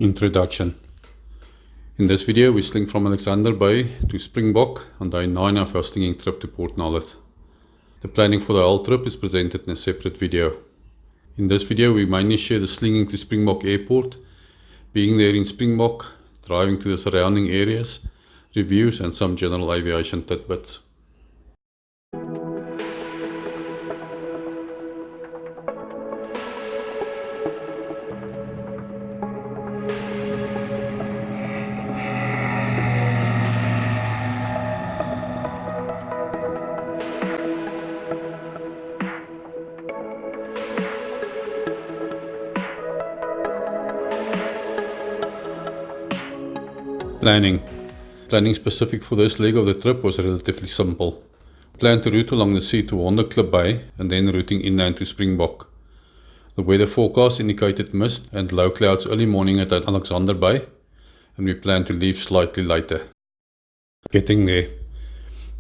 Introduction. In this video we sling from Alexander Bay to Springbok on day 9 of our slinging trip to Port Nolloth. The planning for the whole trip is presented in a separate video. In this video we mainly share the slinging to Springbok Airport, being there in Springbok, driving to the surrounding areas, reviews and some general aviation tidbits. Planning specific for this leg of the trip was relatively simple. Planned to route along the sea to Wonderklip Bay and then routing inland to Springbok. The weather forecast indicated mist and low clouds early morning at Alexander Bay, and we planned to leave slightly later. Getting there.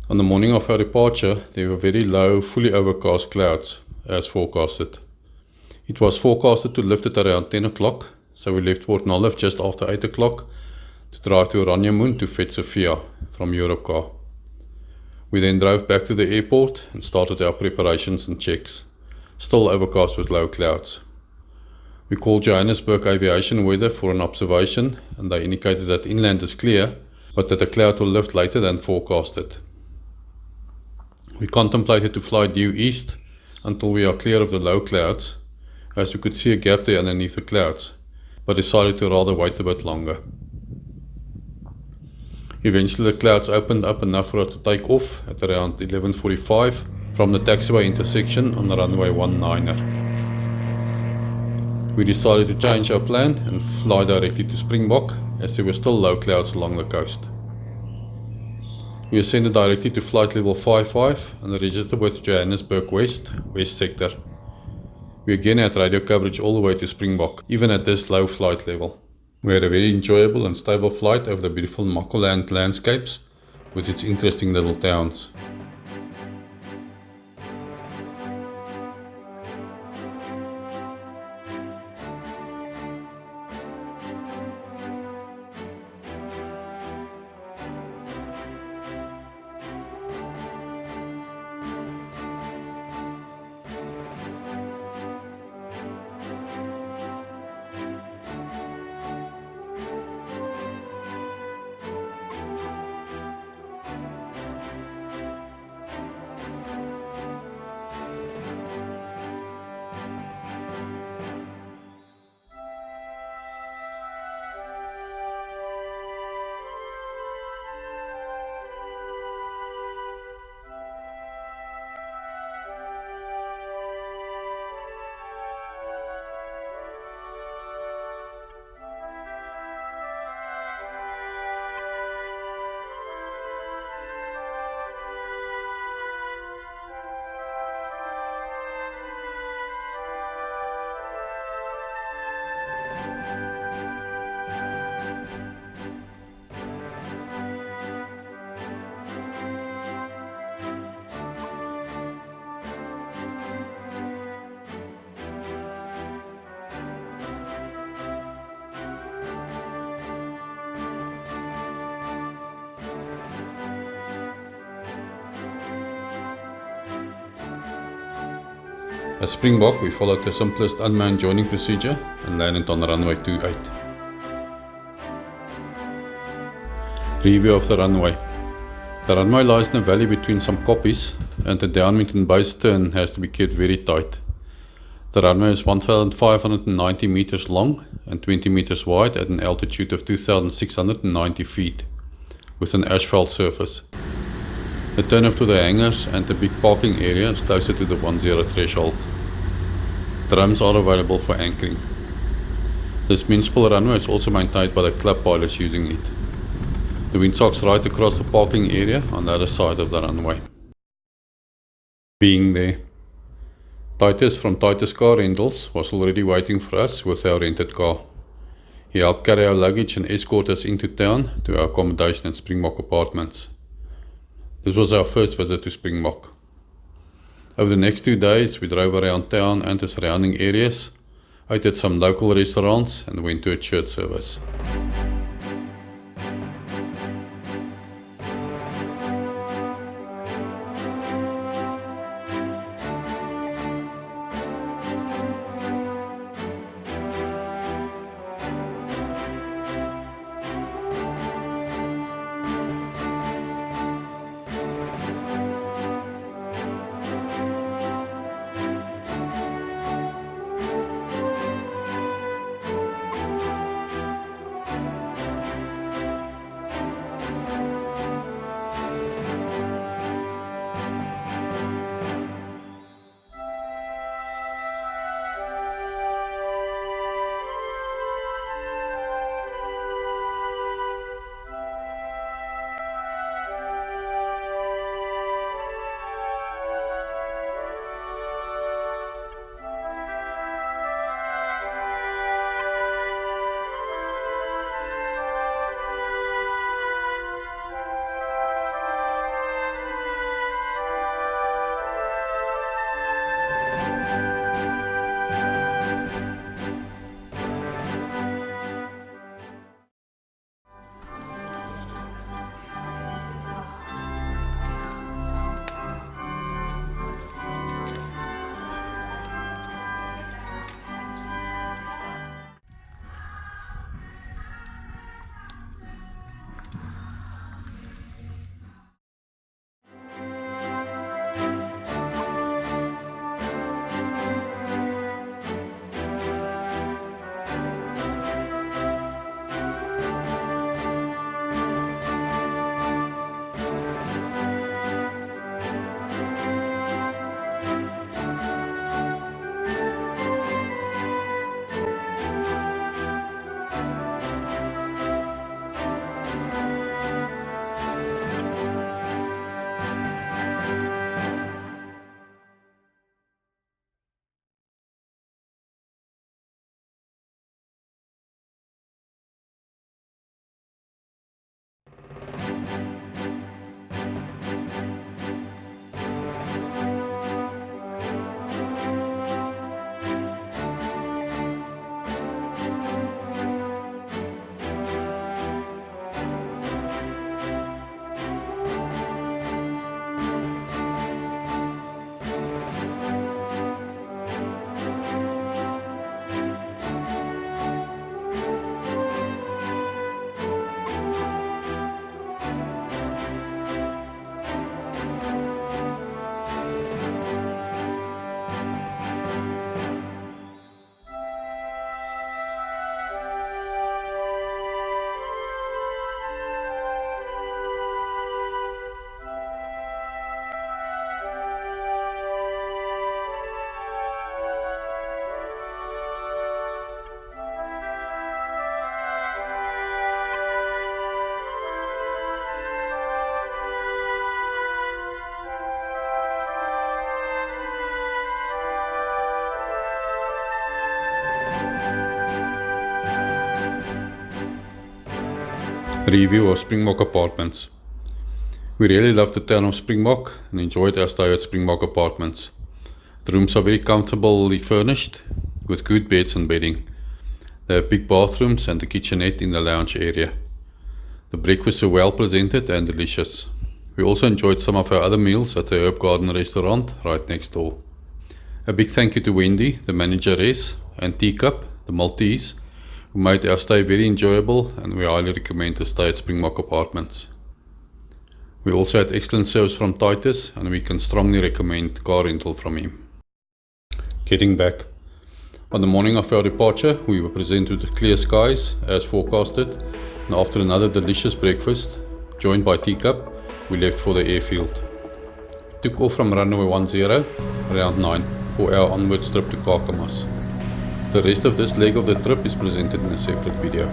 On the morning of our departure, there were very low, fully overcast clouds, as forecasted. It was forecasted to lift at around 10 o'clock, so we left Port Nolloth just after 8 o'clock to drive to Oranjemund to fetch Sophia from Europcar. We then drove back to the airport and started our preparations and checks, still overcast with low clouds. We called Johannesburg Aviation Weather for an observation, and they indicated that inland is clear, but that the cloud will lift later than forecasted. We contemplated to fly due east until we are clear of the low clouds, as we could see a gap there underneath the clouds, but decided to rather wait a bit longer. Eventually the clouds opened up enough for us to take off at around 11:45 from the taxiway intersection on the runway 19er. We decided to change our plan and fly directly to Springbok, as there were still low clouds along the coast. We ascended directly to flight level 55 and registered with Johannesburg West sector. We again had radio coverage all the way to Springbok, even at this low flight level. We had a very enjoyable and stable flight over the beautiful Makoland landscapes with its interesting little towns. At Springbok, we followed the simplest unmanned joining procedure and landed on runway 28. Review of the runway. The runway lies in a valley between some koppies, and the downwind and base turn has to be kept very tight. The runway is 1,590 meters long and 20 meters wide at an altitude of 2,690 feet, with an asphalt surface. The turnoff to the hangars and the big parking area is closer to the 10 threshold. Drums are available for anchoring. This municipal runway is also maintained by the club pilots using it. The windsocks right across the parking area on the other side of the runway. Being there. Titus from Titus Car Rentals was already waiting for us with our rented car. He helped carry our luggage and escort us into town to our accommodation at Springbok Apartments. This was our first visit to Springbok. Over the next 2 days, we drove around town and the surrounding areas, ate at some local restaurants and went to a church service. Review of Springbok Apartments. We really love the town of Springbok and enjoyed our stay at Springbok Apartments. The rooms are very comfortably furnished with good beds and bedding. They have big bathrooms and a kitchenette in the lounge area. The breakfasts were well presented and delicious. We also enjoyed some of our other meals at the Herb Garden restaurant right next door. A big thank you to Wendy, the manageress, and Teacup, the Maltese, who made our stay very enjoyable, and we highly recommend the stay at Springbok Apartments. We also had excellent service from Titus, and we can strongly recommend car rental from him. Getting back. On the morning of our departure, we were presented with clear skies as forecasted, and after another delicious breakfast, joined by Teacup, we left for the airfield. Took off from runway 10 around 9 for our onwards trip to Kakamas. The rest of this leg of the trip is presented in a separate video.